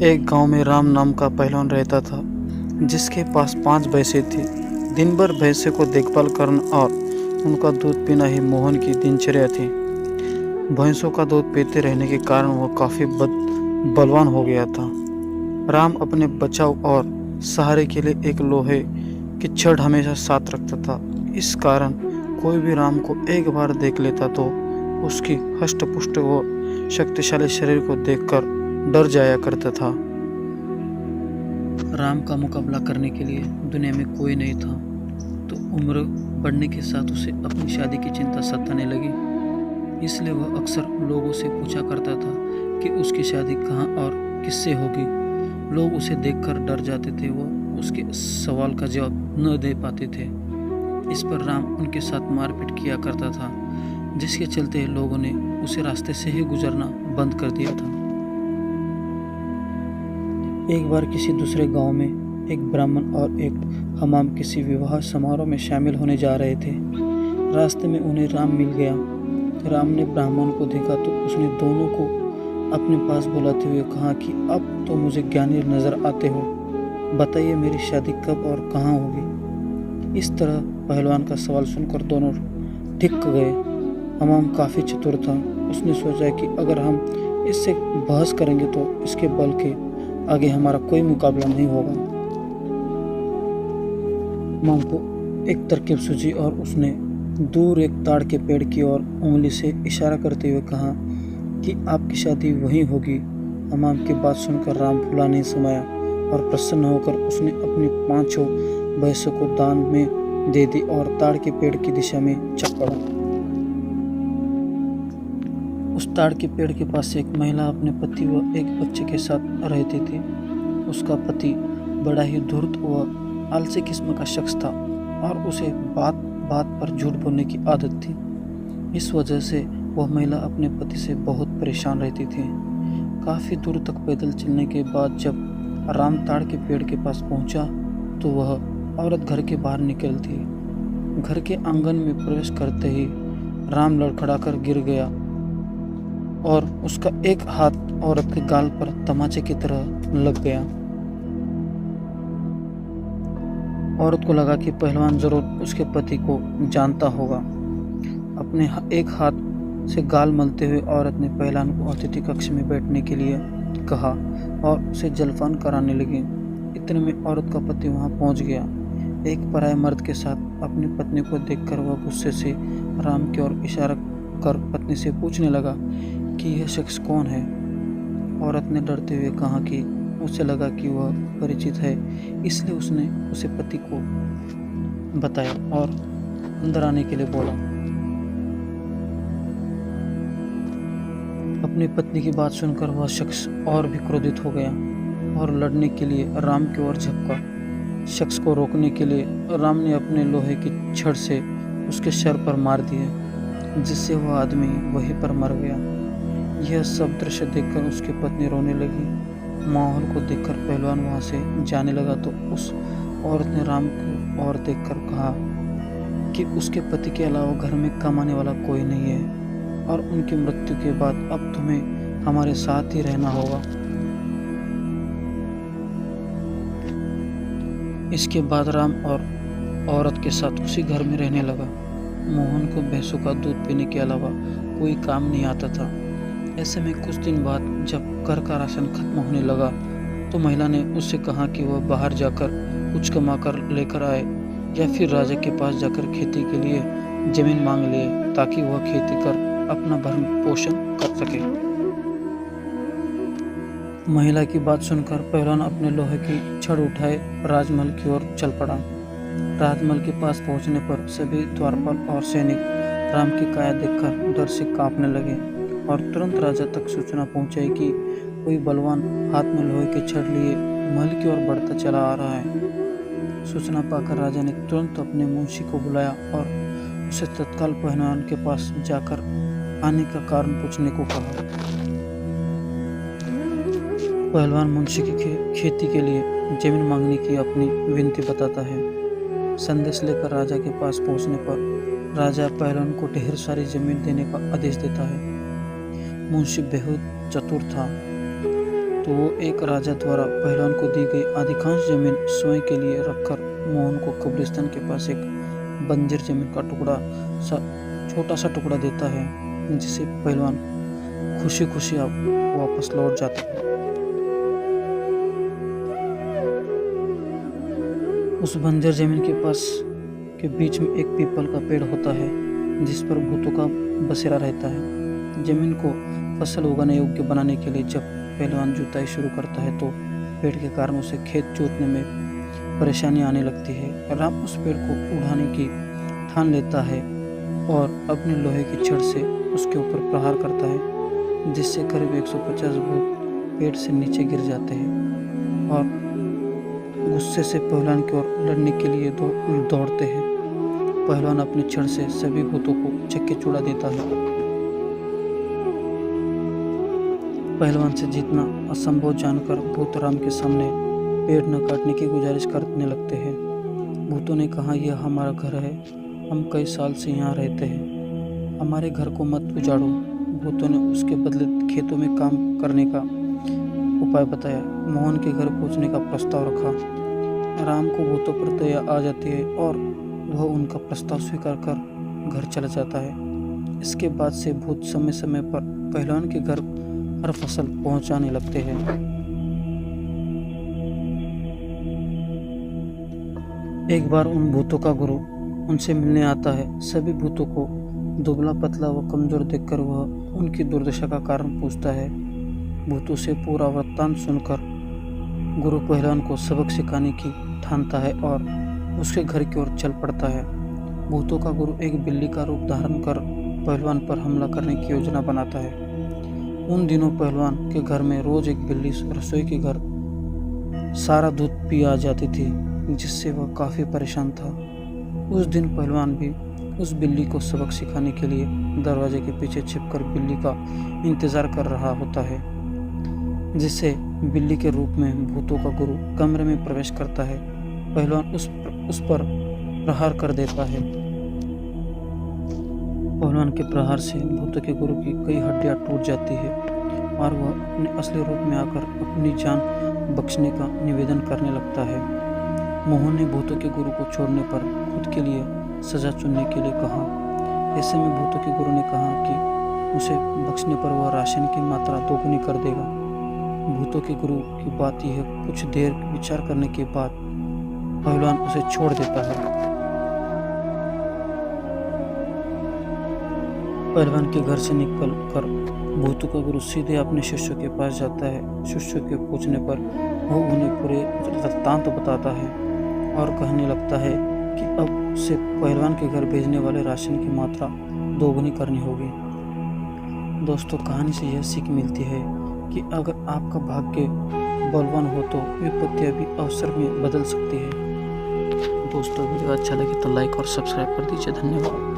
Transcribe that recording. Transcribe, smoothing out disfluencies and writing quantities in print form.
एक गांव में राम नाम का पहलवान रहता था, जिसके पास 5 भैंसें थी। दिन भर भैंसे को देखभाल करना और उनका दूध पीना ही मोहन की दिनचर्या थी। भैंसों का दूध पीते रहने के कारण वह काफ़ी बलवान हो गया था। राम अपने बचाव और सहारे के लिए एक लोहे की छड़ हमेशा साथ रखता था। इस कारण कोई भी राम को एक बार देख लेता तो उसकी हष्ट-पुष्ट व शक्तिशाली शरीर को देखकर डर जाया करता था। राम का मुकाबला करने के लिए दुनिया में कोई नहीं था, तो उम्र बढ़ने के साथ उसे अपनी शादी की चिंता सताने लगी। इसलिए वह अक्सर लोगों से पूछा करता था कि उसकी शादी कहाँ और किससे होगी। लोग उसे देखकर डर जाते थे, वो उसके सवाल का जवाब न दे पाते थे। इस पर राम उनके साथ मारपीट किया करता था, जिसके चलते लोगों ने उसे रास्ते से ही गुजरना बंद कर दिया था। एक बार किसी दूसरे गांव में एक ब्राह्मण और एक हमाम किसी विवाह समारोह में शामिल होने जा रहे थे। रास्ते में उन्हें राम मिल गया। राम ने ब्राह्मण को देखा तो उसने दोनों को अपने पास बुलाते हुए कहा कि अब तो मुझे ज्ञानी नजर आते हो, बताइए मेरी शादी कब और कहाँ होगी। इस तरह पहलवान का सवाल सुनकर दोनों ठिक गए। हमाम काफ़ी चतुर था। उसने सोचा कि अगर हम इससे बहस करेंगे तो इसके बल के आगे हमारा कोई मुकाबला नहीं होगा। हमाम को एक तरकीब सूझी और उसने दूर एक ताड़ के पेड़ की ओर उंगली से इशारा करते हुए कहा कि आपकी शादी वहीं होगी। हमाम की बात सुनकर राम फूला नहीं समाया और प्रसन्न होकर उसने अपनी 5 भैंसों को दान में दे दी और ताड़ के पेड़ की दिशा में चल पड़ा। उस ताड़ के पेड़ के पास एक महिला अपने पति व एक बच्चे के साथ रहती थी। उसका पति बड़ा ही धूर्त व आलसी किस्म का शख्स था और उसे बात बात पर झूठ बोलने की आदत थी। इस वजह से वह महिला अपने पति से बहुत परेशान रहती थी। काफ़ी दूर तक पैदल चलने के बाद जब राम ताड़ के पेड़ के पास पहुंचा तो वह औरत घर के बाहर निकलती। घर के आंगन में प्रवेश करते ही राम लड़खड़ाकर गिर गया और उसका एक हाथ औरत के गाल पर तमाचे की तरह लग गया। औरत को लगा कि पहलवान जरूर उसके पति को जानता होगा। अपने एक हाथ से गाल मलते हुए औरत ने पहलवान को अतिथि कक्ष में बैठने के लिए कहा और उसे जलपान कराने लगी। इतने में औरत का पति वहां पहुंच गया। एक पराये मर्द के साथ अपनी पत्नी को देखकर वह गुस्से से राम की ओर इशारा कर पत्नी से पूछने लगा कि यह शख्स कौन है। औरत ने डरते हुए कहा कि उसे लगा कि वह परिचित है, इसलिए उसने उसे पति को बताया और अंदर आने के लिए बोला। अपनी पत्नी की बात सुनकर वह शख्स और भी क्रोधित हो गया और लड़ने के लिए राम की ओर झपका। शख्स को रोकने के लिए राम ने अपने लोहे की छड़ से उसके सर पर मार दिया, जिससे वह आदमी वहीं पर मर गया। यह सब दृश्य देखकर उसकी पत्नी रोने लगी। माहौल को देखकर पहलवान वहां से जाने लगा तो उस औरत ने राम को और देखकर कहा कि उसके पति के अलावा घर में कमाने वाला कोई नहीं है और उनकी मृत्यु के बाद अब तुम्हें हमारे साथ ही रहना होगा। इसके बाद राम और औरत के साथ उसी घर में रहने लगा। मोहन को भैंसों का दूध पीने के अलावा कोई काम नहीं आता था। ऐसे में कुछ दिन बाद जब घर का राशन खत्म होने लगा तो महिला ने उससे कहा कि वह बाहर जाकर कुछ कमा कर लेकर आए या फिर राजा के पास जाकर खेती के लिए जमीन मांग ले ताकि वह खेती कर अपना भरण पोषण कर सके। महिला की बात सुनकर पहलवान अपने लोहे की छड़ उठाए राजमहल की ओर चल पड़ा। राजमहल के पास पहुंचने पर सभी द्वारपाल और सैनिक राम की काया देखकर डर से कांपने लगे और तुरंत राजा तक सूचना पहुंचाई कि कोई बलवान हाथ में लोहे की छड़ लिए महल की ओर बढ़ता चला आ रहा है। सूचना पाकर राजा ने तुरंत अपने मुंशी को बुलाया और उसे तत्काल पहलवान के पास जाकर आने का कारण पूछने को कहा। पहलवान मुंशी की खेती के लिए जमीन मांगने की अपनी विनती बताता है। संदेश लेकर राजा के पास पहुंचने पर राजा पहलवान को ढेर सारी जमीन देने का आदेश देता है। मुंशी बेहद चतुर था। तो वो एक राजा द्वारा पहलवान को दी गई अधिकांश जमीन स्वयं के लिए रखकर मोहन को कब्रिस्तान के पास एक बंजर जमीन का छोटा सा टुकड़ा देता है, जिसे पहलवान खुशी खुशी वापस लौट जाता है। उस बंजर जमीन के पास के बीच में एक पीपल का पेड़ होता है, जिस पर भूतों का बसेरा रहता है। जमीन को फसल उगाने योग्य बनाने के लिए जब पहलवान जुताई शुरू करता है तो पेड़ के कारण उसे खेत जोतने में परेशानी आने लगती है। राम उस पेड़ को उड़ाने की ठान लेता है और अपने लोहे की छड़ से उसके ऊपर प्रहार करता है, जिससे करीब 150 भूत पेड़ से नीचे गिर जाते हैं और गुस्से से पहलवान की ओर लड़ने के लिए दौड़ते हैं। पहलवान अपनी छड़ से सभी भूतों को चक्के चूड़ा देता है। पहलवान से जीतना असंभव जानकर भूत राम के सामने पेड़ न काटने की गुजारिश करने लगते हैं। भूतों ने कहा, यह हमारा घर है, हम कई साल से यहाँ रहते हैं, हमारे घर को मत उजाड़ो। भूतों ने उसके बदले खेतों में काम करने का उपाय बताया, मोहन के घर पहुँचने का प्रस्ताव रखा। राम को भूतों पर दया आ जाती है और वह उनका प्रस्ताव स्वीकार कर घर चला जाता है। इसके बाद से भूत समय समय पर पहलवान के घर हर फसल पहुंचाने लगते हैं। एक बार उन भूतों का गुरु उनसे मिलने आता है। सभी भूतों को दुबला पतला व कमजोर देखकर वह उनकी दुर्दशा का कारण पूछता है। भूतों से पूरा वृत्तांत सुनकर गुरु पहलवान को सबक सिखाने की ठानता है और उसके घर की ओर चल पड़ता है। भूतों का गुरु एक बिल्ली का रूप धारण कर पहलवान पर हमला करने की योजना बनाता है। उन दिनों पहलवान के घर में रोज एक बिल्ली रसोई के घर सारा दूध पी आ जाती थी, जिससे वह काफ़ी परेशान था। उस दिन पहलवान भी उस बिल्ली को सबक सिखाने के लिए दरवाजे के पीछे छिपकर बिल्ली का इंतज़ार कर रहा होता है, जिससे बिल्ली के रूप में भूतों का गुरु कमरे में प्रवेश करता है। पहलवान उस पर प्रहार कर देता है। पहलवान के प्रहार से भूतों के गुरु की कई हड्डियां टूट जाती है और वह अपने असली रूप में आकर अपनी जान बख्शने का निवेदन करने लगता है। मोहन ने भूतों के गुरु को छोड़ने पर खुद के लिए सजा चुनने के लिए कहा। ऐसे में भूतों के गुरु ने कहा कि उसे बख्शने पर वह राशन की मात्रा दोगुनी कर देगा। भूतों के गुरु की बात यह कुछ देर विचार करने के बाद पहलवान उसे छोड़ देता है। पहलवान के घर से निकल कर भूतों का गुरु सीधे अपने शिष्यों के पास जाता है। शिष्यों के पूछने पर वो उन्हें पूरे वृत्तांत बताता है और कहने लगता है कि अब उसे पहलवान के घर भेजने वाले राशन की मात्रा दोगुनी करनी होगी। दोस्तों, कहानी से यह सीख मिलती है कि अगर आपका भाग्य बलवान हो तो विपत्तियां भी अवसर में बदल सकती है। दोस्तों, वीडियो अच्छा लगे तो लाइक और सब्सक्राइब कर दीजिए। धन्यवाद।